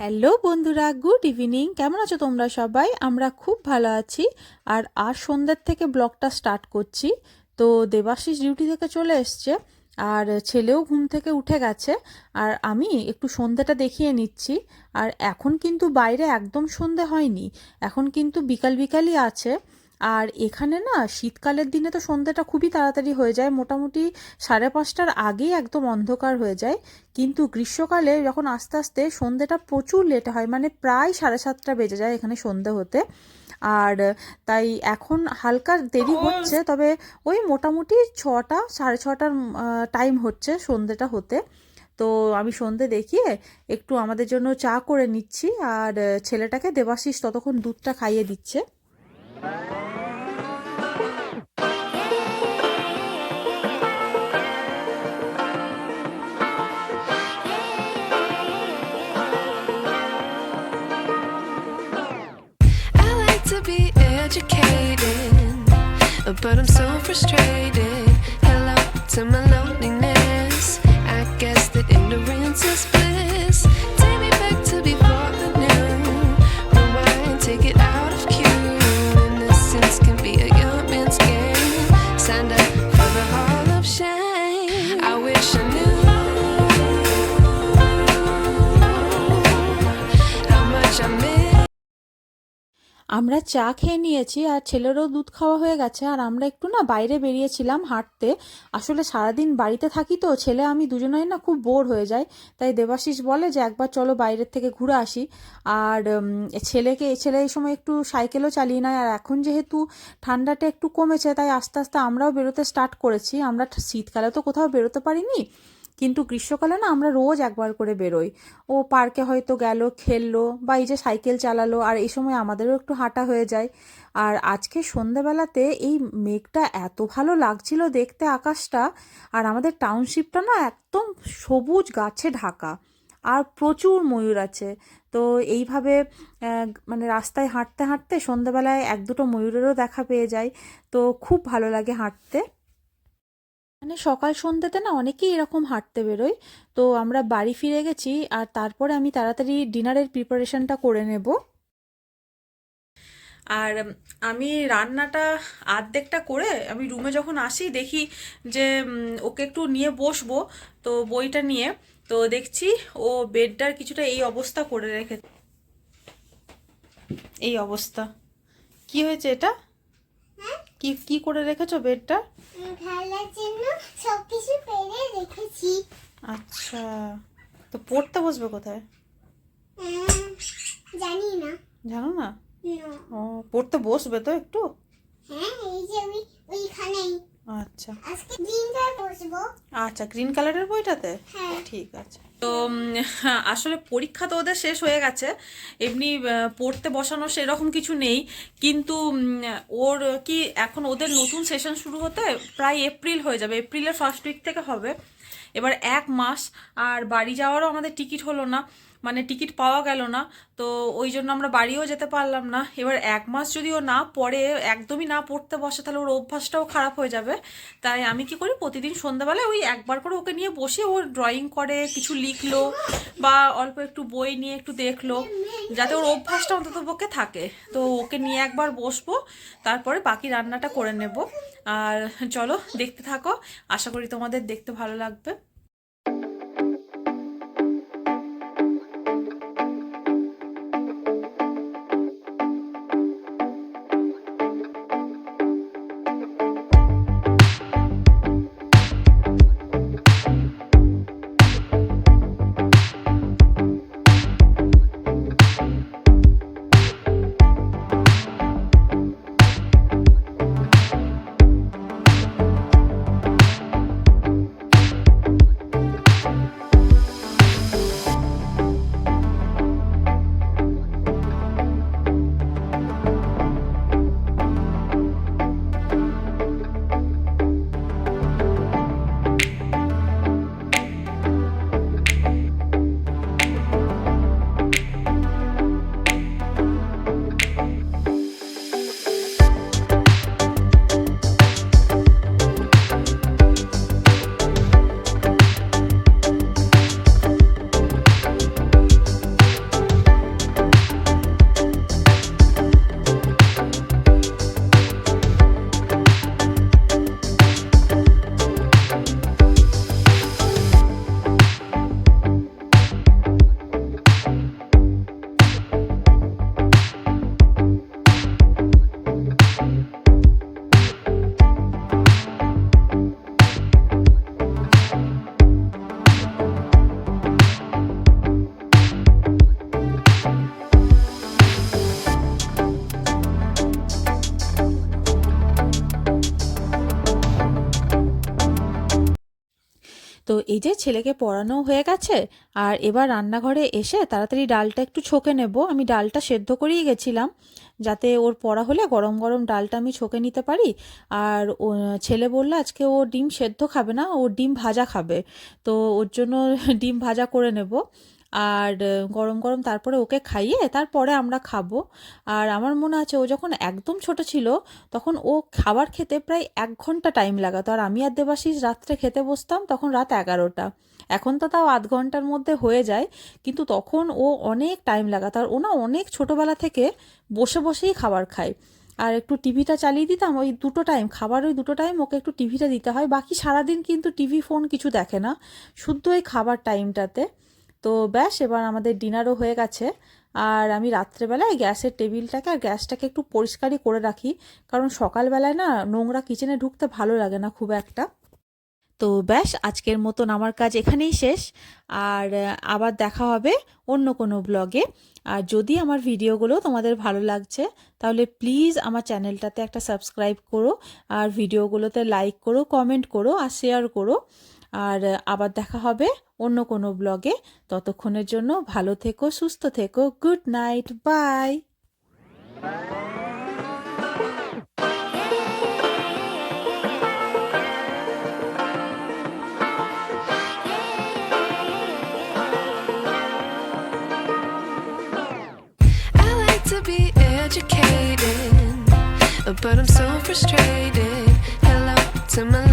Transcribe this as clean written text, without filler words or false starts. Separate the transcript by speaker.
Speaker 1: Hello বন্ধুরা, good evening. কেমন আছো তোমরা সবাই? আমরা খুব ভালো আছি। আর আজ সন্ধ্যের থেকে ব্লগটা স্টার্ট করছি। তো দেবাশিস ডিউটি থেকে চলে এসছে, আর ছেলেও ঘুম থেকে উঠে গেছে। আর আমি একটু সন্ধ্যেটা দেখিয়ে নিচ্ছি। আর এখন কিন্তু বাইরে একদম সন্ধ্যে হয়নি, এখন কিন্তু বিকাল বিকালই আছে। আর এখানে না শীতকালের দিনে তো সন্ধ্যেটা খুবই তাড়াতাড়ি হয়ে যায়, মোটামুটি 5:30টার আগেই একদম অন্ধকার হয়ে যায়। কিন্তু গ্রীষ্মকালে যখন আস্তে আস্তে সন্ধ্যেটা প্রচুর লেট হয়, মানে প্রায় 7:30 বেজে যায় এখানে সন্ধ্যে হতে। আর তাই এখন হালকা দেরি হচ্ছে, তবে ওই মোটামুটি 6টা 6:30টার টাইম হচ্ছে সন্ধ্যেটা হতে। তো আমি সন্ধ্যে দেখিয়ে একটু আমাদের জন্য চা করে নিচ্ছি, আর ছেলেটাকে দেবাশিস ততক্ষণ দুধটা খাইয়ে দিচ্ছে।
Speaker 2: I like to be educated, but I'm so frustrated. Hello to my loneliness. I guess that ignorance is bliss. Take me back to before I knew. Rewind, take it out of cue. Innocence can be a young man's game. Signed up for the hall of shame. I wish I knew how much I miss.
Speaker 1: আমরা চা খেয়ে নিয়েছি, আর ছেলেরও দুধ খাওয়া হয়ে গেছে। আর আমরা একটু না বাইরে বেরিয়েছিলাম হাঁটতে। আসলে সারাদিন বাড়িতে থাকি তো, ছেলে আমি দুজনেই না খুব বোর হয়ে যায়। তাই দেবাশিস বলে যে একবার চলো বাইরের থেকে ঘুরে আসি। আর ছেলে এই সময় একটু সাইকেলও চালিয়ে নেয়। আর এখন যেহেতু ঠান্ডাটা একটু কমেছে, তাই আস্তে আস্তে আমরাও বেরোতে স্টার্ট করেছি। আমরা শীতকালে তো কোথাও বেরোতে পারিনি, কিন্তু গ্রীষ্মকালে না আমরা রোজ একবার করে বেরোই। ও পার্কে হয়তো গেল, খেললো, বা এই যে সাইকেল চালালো, আর এই সময় আমাদেরও একটু হাঁটা হয়ে যায়। আর আজকে সন্ধেবেলাতে এই মেঘটা এত ভালো লাগছিল দেখতে, আকাশটা। আর আমাদের টাউনশিপটা না একদম সবুজ গাছে ঢাকা, আর প্রচুর ময়ূর আছে। তো এইভাবে মানে রাস্তায় হাঁটতে হাঁটতে সন্ধেবেলায় এক দুটো ময়ূরেরও দেখা পেয়ে যায়। তো খুব ভালো লাগে হাঁটতে। মানে সকাল সন্ধ্যেতে না অনেকেই এরকম হাঁটতে বেরোয়। তো আমরা বাড়ি ফিরে গেছি, আর তারপরে আমি তাড়াতাড়ি ডিনারের প্রিপারেশনটা করে নেব। আর আমি রান্নাটা আর্ধেকটা করে আমি রুমে যখন আসি দেখি যে ওকে একটু নিয়ে বসবো, তো বইটা নিয়ে। তো দেখছি ও বেডটার কিছুটা এই অবস্থা করে রেখে, এই অবস্থা। কি হয়েছে এটা? কি কি করে রেখেছো বেডটা?
Speaker 3: খেলার জন্য সবকিছু পেরে রেখেছি।
Speaker 1: আচ্ছা, তো পড়তে বসবে কোথায়?
Speaker 3: উম, জানি না।
Speaker 1: জানো না?
Speaker 3: না।
Speaker 1: ও, পড়তে বসবে তো একটু?
Speaker 3: হ্যাঁ, এই যে ওইখানেই।
Speaker 1: আচ্ছা
Speaker 3: আজকে দিনটায় বসবো।
Speaker 1: আচ্ছা, গ্রিন কালারের বইটাতে?
Speaker 3: হ্যাঁ।
Speaker 1: ঠিক আছে। তো আসলে পরীক্ষা তো ওদের শেষ হয়ে গেছে, এমনি পড়তে বসানো সেরকম কিছু নেই। কিন্তু ওর কি এখন ওদের নতুন সেশন শুরু হতে প্রায় এপ্রিল হয়ে যাবে, এপ্রিলের ফার্স্ট উইক থেকে হবে। এবার 1 মাস, আর বাড়ি যাওয়ারও আমাদের টিকিট হলো না, মানে টিকিট পাওয়া গেল না। তো ওই জন্য আমরা বাড়িও যেতে পারলাম না। এবার 1 মাস যদি ও না পড়ে, একদমই না পড়তে বসে, তাহলে ওর অভ্যাসটাও খারাপ হয়ে যাবে। তাই আমি কি করি, প্রতিদিন সন্ধ্যাবেলায় ওই একবার করে ওকে নিয়ে বসে, ও ড্রয়িং করে, কিছু লিখলো, বা অল্প একটু বই নিয়ে একটু দেখলো, যাতে ওর অভ্যাসটা অন্তত পক্ষে থাকে। তো ওকে নিয়ে একবার বসবো, তারপরে বাকি রান্নাটা করে নেব। আর চলো দেখতে থাকো, আশা করি তোমাদের দেখতে ভালো লাগবে। এই যে ছেলেকে পড়ানো হয়ে গেছে, আর এবার রান্নাঘরে এসে তাড়াতাড়ি ডালটা একটু ছকে নেব। আমি ডালটা সেদ্ধ করেই গেছিলাম, যাতে ওর পড়া হলে গরম গরম ডালটা আমি ছকে নিতে পারি। আর ছেলে বললো আজকে ও ডিম সেদ্ধ খাবে না, ও ডিম ভাজা খাবে। তো ওর জন্য ডিম ভাজা করে নেব। আর গরম গরম তারপরে ওকে খাইয়ে তারপরে আমরা খাবো। আর আমার মনে আছে ও যখন একদম ছোট ছিল তখন ও খাবার খেতে প্রায় 1 ঘন্টা টাইম লাগাতো, আর আমি আর দেবাশিস রাত্রে খেতে বসতাম তখন রাত 11টা। এখন তো তাও আধ ঘন্টার মধ্যে হয়ে যায়, কিন্তু তখন ও অনেক টাইম লাগাতো। আর ও না অনেক ছোটোবেলা থেকে বসে বসেই খাবার খায়। আর একটু টিভিটা চালিয়ে দিতাম, ওই 2 টাইম খাবার, ওই 2 টাইম ওকে একটু টিভিটা দিতে হয়। বাকি সারাদিন কিন্তু টিভি ফোন কিছু দেখে না, শুধু ওই খাবার টাইমটাতে। তো ব্যাস, এবার আমাদের ডিনারও হয়ে গেছে। আর আমি রাত্রেবেলায় গ্যাসের টেবিলটাকে আর গ্যাসটাকে একটু পরিষ্কারই করে রাখি, কারণ সকালবেলায় না নোংরা কিচেনে ঢুকতে ভালো লাগে না খুব একটা। তো ব্যাস, আজকের মতন আমার কাজ এখানেই শেষ। আর আবার দেখা হবে অন্য কোনো ব্লগে। আর যদি আমার ভিডিওগুলো তোমাদের ভালো লাগছে তাহলে প্লিজ আমার চ্যানেলটাতে একটা সাবস্ক্রাইব করো, আর ভিডিওগুলোতে লাইক করো, কমেন্ট করো আর শেয়ার করো। আর আবার দেখা হবে অন্য কোনো ব্লগে। ততক্ষণের জন্য ভালো থেকো, সুস্থ থেকো, good night, bye.
Speaker 2: I like to be educated, but I'm so frustrated. Hello to my